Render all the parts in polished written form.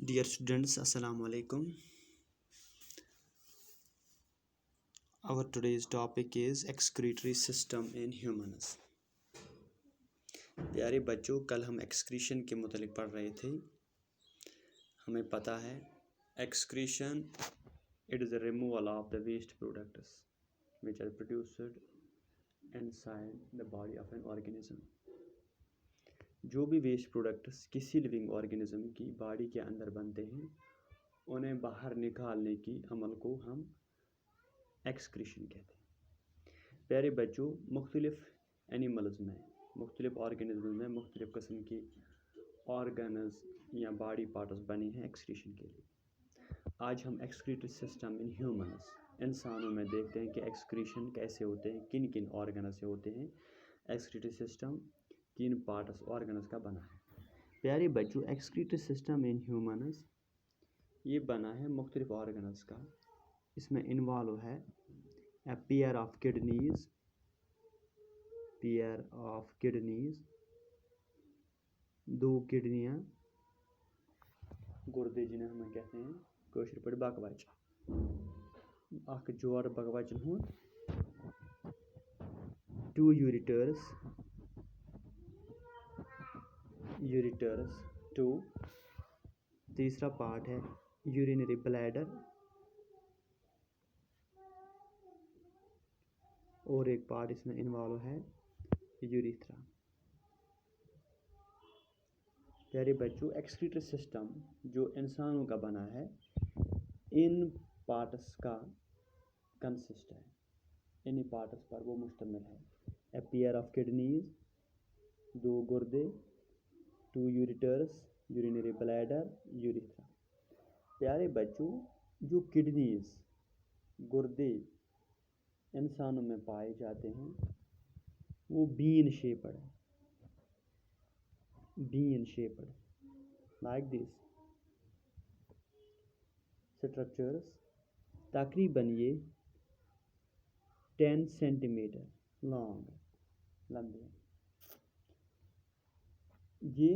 Dear students, Assalamu alaikum. Our today's topic is excretory system in humans. प्यारे बच्चों, कल हम एक्सक्रीशन के मुतालिक पढ़ रहे थे। हमें पता है excretion it is the removal of the waste products which are produced inside the body of an organism. जो भी वेस्ट प्रोडक्ट्स किसी लिविंग ऑर्गेनिज्म की बॉडी के अंदर बनते हैं उन्हें बाहर निकालने की अमल को हम एक्सक्रीशन कहते हैं। प्यारे बच्चों, मुख्तलिफ एनिमल्स में, मुख्तलिफ ऑर्गेनिज्म में मुख्तलिफ किस्म की ऑर्गन्स या बॉडी पार्ट्स बने हैं एक्सक्रीशन के लिए। आज हम एक्सक्रीटरी सिस्टम इन ह्यूमन्स, इंसानों में देखते हैं कि एक्सक्रीशन कैसे होते हैं, किन किन ऑर्गन से होते हैं। एक्सक्रीटरी सिस्टम किन पार्ट्स ऑर्गन्स का बना है। प्यारे बच्चों, एक्सक्रीटरी सिस्टम इन ह्यूमन्स ये बना है मुख्तलिफ ऑर्गन्स का। इसमें इन्वॉल्व है a pair of kidneys, दो किडनियाँ, गुर्दे जिन्हें हम कहते हैं कौशर पर बकवच, अख जोड़ बकवचन हूँ, 2 ureters 2, तीसरा पार्ट है यूरिनरी ब्लैडर और एक पार्ट इसमें इन्वॉल्व है यूरिथ्रा। प्यारे बच्चों, एक्सक्रीटरी सिस्टम जो इंसानों का बना है इन पार्ट्स का कंसिस्ट है, इन पार्ट्स पर वो मुश्तमिल है। ए पेयर ऑफ किडनीज, 2 गुर्दे, 2 यूरिटर्स यूरिनरी ब्लैडर यूरिथ्रा। प्यारे बच्चों, जो किडनीज गुर्दे इंसानों में पाए जाते हैं वो bean shaped like this structures, तकरीबन ये 10 सेंटीमीटर लंबे। ये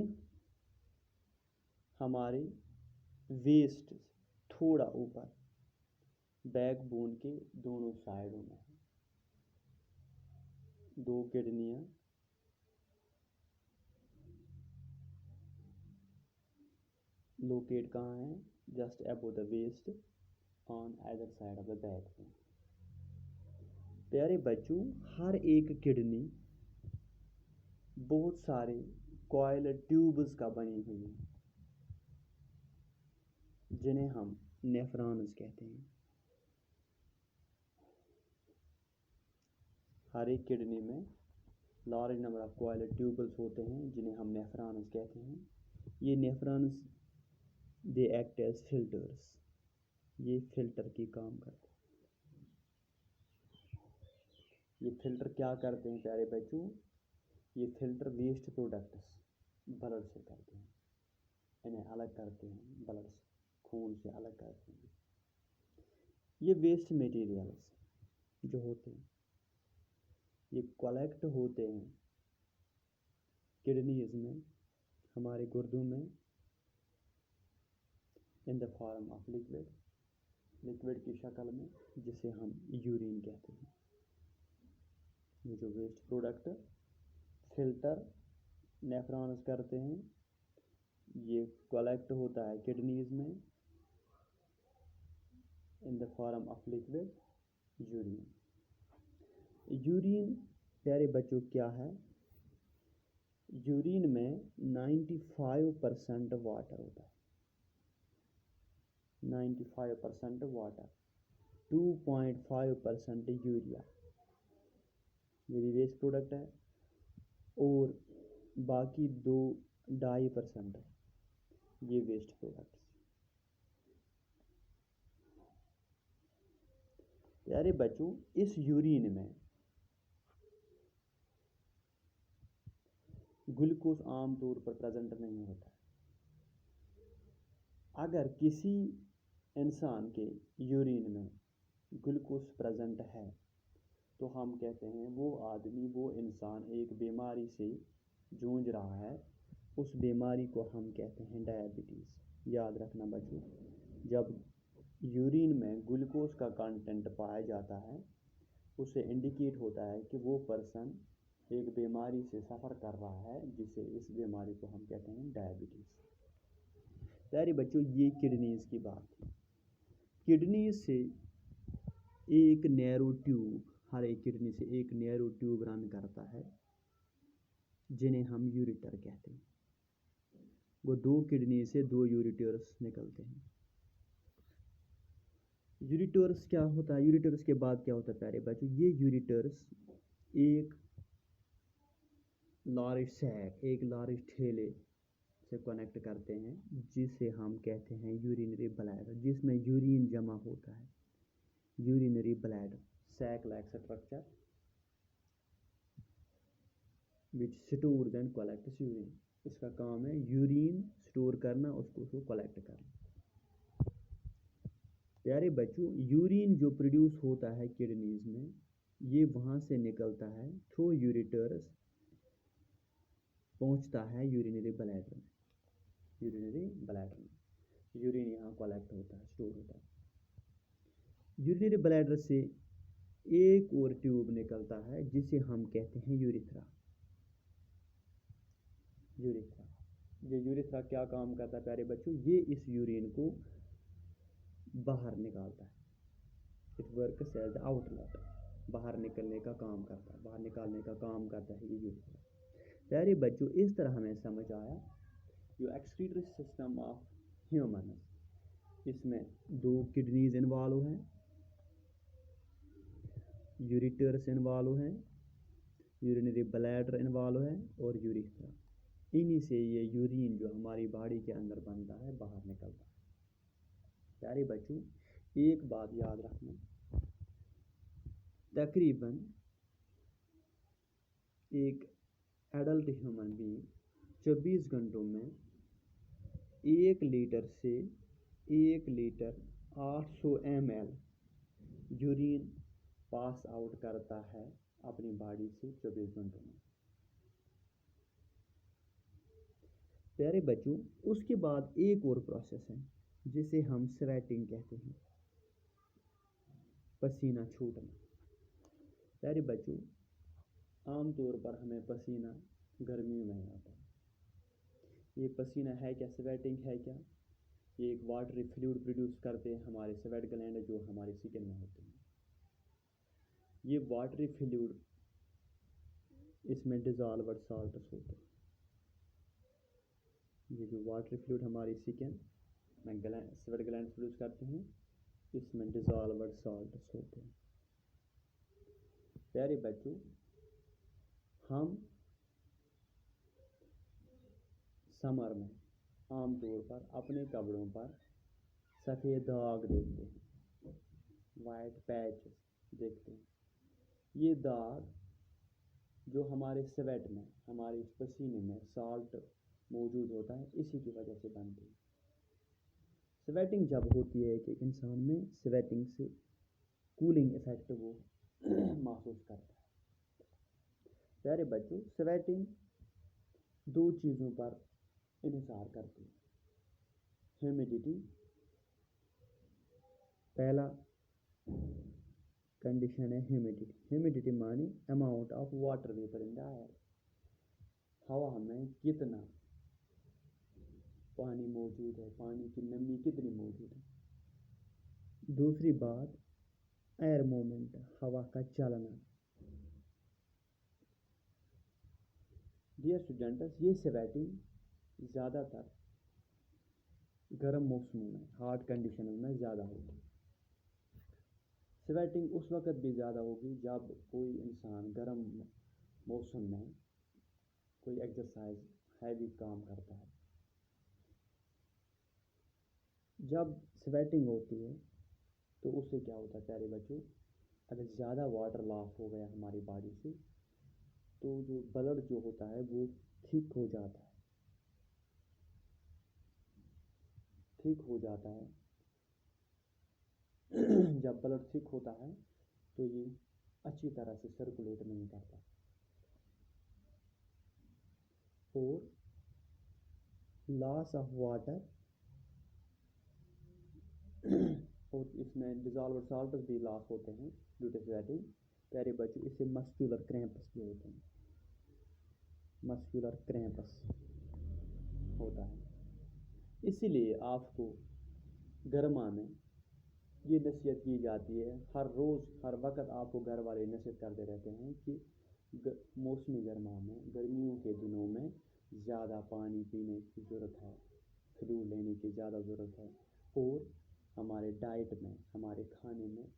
हमारे वेस्ट थोड़ा ऊपर बैकबोन के दोनों साइडों में है। 2 किडनियाँ, लोकेट कहाँ है? Just above the waist on other side of the backbone. प्यारे बच्चों, हर एक किडनी बहुत सारे कॉइल ट्यूब्स का बनी हुई है जिन्हें हम नेफ्रॉन्स कहते हैं। हर एक किडनी में large number of coil tubules होते हैं जिन्हें हम नेफ्रॉन्स कहते हैं। ये nephrons they act as filters, ये फिल्टर की काम करते हैं। ये फिल्टर क्या करते हैं प्यारे बच्चों? ये फिल्टर वेस्ट प्रोडक्ट्स ब्लड से करते हैं, इन्हें अलग करते हैं, ब्लड से, खून से अलग करते हैं। ये वेस्ट मटेरियल्स जो होते हैं ये कलेक्ट होते हैं किडनीज में, हमारे गुर्दों में, in the form of liquid की शक्ल में, जिसे हम यूरिन कहते हैं। ये जो वेस्ट प्रोडक्ट फिल्टर नेफ्रॉन्स करते हैं, ये कलेक्ट होता है किडनीज में in the form of liquid urine. Urine प्यारे बच्चों क्या है? यूरिन में 95% वाटर होता है, 95% वाटर, 2.5% यूरिया, ये भी वेस्ट प्रोडक्ट है, और बाकी 2.5% ये वेस्ट प्रोडक्ट्स। प्यारे बच्चों, इस यूरिन में ग्लूकोज आमतौर पर प्रेजेंट नहीं होता है। अगर किसी इंसान के यूरिन में ग्लूकोज प्रेजेंट है तो हम कहते हैं वो आदमी, वो इंसान एक बीमारी से जूझ रहा है। उस बीमारी को हम कहते हैं डायबिटीज़। याद रखना बच्चों, जब यूरिन में ग्लूकोज का कंटेंट पाया जाता है उससे इंडिकेट होता है कि वो पर्सन एक बीमारी से सफ़र कर रहा है, जिसे इस बीमारी को हम कहते हैं डायबिटीज़। प्यारे बच्चों, ये किडनीज की बात है। किडनी से एक नैरो ट्यूब, हर एक किडनी से एक नैरो ट्यूब रन करता है जिन्हें हम यूरेटर कहते हैं। वो दो किडनी से दो यूरेटर्स निकलते हैं। यूरेटर्स क्या होता है, यूरेटर्स के बाद क्या होता है प्यारे बच्चों, ये यूरेटर्स एक लार्ज सैक, एक लार्ज ठेले से कनेक्ट करते हैं जिसे हम कहते हैं यूरिनरी ब्लैडर, जिसमें यूरिन जमा होता है। Urinary bladder sac like structure which stores and collects urine. इसका काम है यूरिन स्टोर करना, उसको कलेक्ट करना। प्यारे बच्चों, यूरिन जो प्रोड्यूस होता है किडनीज में, ये वहाँ से निकलता है थ्रू यूरेटर्स, पहुँचता है यूरिनरी ब्लैडर में। यूरिनरी ब्लैडर में यूरिन यहाँ कलेक्ट होता है, स्टोर होता है। यूरिनरी ब्लैडर से एक और ट्यूब निकलता है जिसे हम कहते हैं यूरिथ्रा। यूरिथ्रा, ये यूरिथ्रा क्या काम करता है प्यारे बच्चों, ये इस यूरिन को बाहर निकालता है। इट वर्क्स एज आउटलेट, बाहर निकलने का काम करता है, बाहर निकालने का काम करता है ये यूरिथ्रा। प्यारे बच्चों, इस तरह हमें समझ आया जो एक्सक्रीटरी सिस्टम ऑफ ह्यूमन, इसमें दो किडनीज इन्वॉल्व हैं, यूरेटर्स इन्वॉल्व हैं, यूरिनरी ब्लैडर इन्वॉल्व है और यूरिथ्रा। इन्हीं से ये यूरिन जो हमारी बॉडी के अंदर बनता है बाहर निकलता है। प्यारे बच्चों, एक बात याद रखना, तकरीबन एक एडल्ट ह्यूमन बीइंग 24 घंटों में 1 लीटर से 1 litre 800 ml urine pass out करता है अपनी बॉडी से 24 घंटों में। प्यारे बच्चों, उसके बाद एक और प्रोसेस है जिसे हम स्वेटिंग कहते हैं, पसीना छूटना। प्यारे बच्चों, आमतौर पर हमें पसीना गर्मियों में आता है। ये पसीना है क्या, स्वेटिंग है क्या, ये एक वाटरी फ्लूइड प्रोड्यूस करते हैं हमारे स्वेट ग्लैंड जो हमारे स्किन में होते हैं। ये वाटरी फ्लूइड, इसमें डिजॉल्व्ड साल्ट्स होते हैं। ये जो वाटरी फ्लूइड हमारी स्किन में स्वेट ग्लैंड प्रोड्यूस करते हैं, इसमें डिजॉल्व्ड साल्ट्स होते हैं। प्यारे बच्चों, हम समर में आमतौर पर अपने कपड़ों पर सफ़ेद दाग देखते हैं, वाइट पैच देखते हैं। ये दाग जो हमारे स्वेट में, हमारे पसीने में साल्ट मौजूद होता है, इसी की वजह से बनती है। स्वेटिंग जब होती है कि इंसान में, स्वेटिंग से कूलिंग इफेक्ट वो महसूस करता है। प्यारे बच्चों, स्वेटिंग दो चीज़ों पर इन्हिसार करती है। ह्यूमिडिटी, पहला कंडीशन है ह्यूमिडिटी। ह्यूमिडिटी माने amount of water vapour in the air, हवा में कितना पानी मौजूद है, पानी की नमी कितनी मौजूद है। दूसरी बात एयर मूवमेंट, हवा का चलना। डियर स्टूडेंट्स, ये स्वेटिंग ज़्यादातर गर्म मौसमों में, हॉट कंडीशनों में ज़्यादा होती है। स्वेटिंग उस वक़्त भी ज़्यादा होगी जब कोई इंसान गर्म मौसम में कोई एक्सरसाइज, हैवी काम करता है। जब स्वेटिंग होती है तो उससे क्या होता है प्यारे बच्चों, अगर ज़्यादा वाटर लॉस हो गया हमारी बॉडी से तो जो ब्लड जो होता है वो थिक हो जाता है, थिक हो जाता है। जब ब्लड थिक होता है तो ये अच्छी तरह से सर्कुलेट नहीं करता और लॉस ऑफ वाटर और इसमें डिज़ोल्व साल्ट्स भी लॉस होते हैं ड्यू टू स्वेटिंग। प्यारे बच्चों, इससे मस्कुलर क्रैम्प्स भी होते हैं, मस्कुलर क्रैम्प्स होता है। इसीलिए आपको गर्मा में ये नसीहत की जाती है, हर रोज़ हर वक्त आपको घर वाले नसीहत करते रहते हैं कि मौसमी गर्मा में, गर्मियों के दिनों में ज़्यादा पानी पीने की ज़रूरत है, फ्लूइड लेने की ज़्यादा ज़रूरत है, और हमारे डाइट में, हमारे खाने में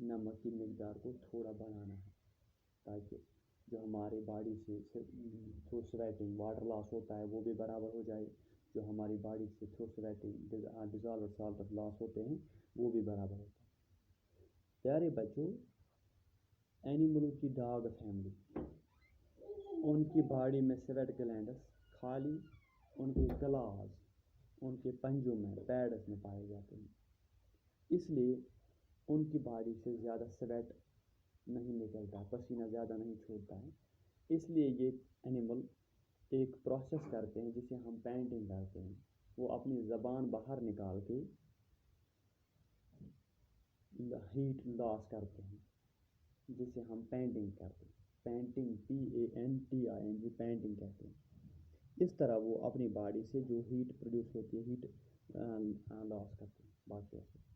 नमक की मिकदार को थोड़ा बढ़ाना है, ताकि जो हमारी बॉडी से थ्रू स्वेटिंग वाटर लॉस होता है वो भी बराबर हो जाए, जो हमारी बॉडी से through sweating dissolve salt loss होते हैं वो भी बराबर होता है। प्यारे बच्चों, एनिमलों की डॉग फैमिली, उनकी बॉडी में स्वेट ग्लैंड्स खाली उनके क्लॉज, उनके पंजों में, पैड्स में पाए जाते हैं, इसलिए उनकी बॉडी से ज़्यादा स्वेट नहीं निकलता, पसीना ज़्यादा नहीं छोड़ता है। इसलिए ये एनिमल एक प्रोसेस करते हैं जिसे हम पैंटिंग करते हैं। वो अपनी ज़बान बाहर निकाल के हीट लॉस करते हैं, जिसे हम पैंटिंग करते हैं। पैंटिंग, PANTING, पैंटिंग कहते हैं। इस तरह वो अपनी बॉडी से जो हीट प्रोड्यूस होती है, हीट लॉस करते हैं बाकी से।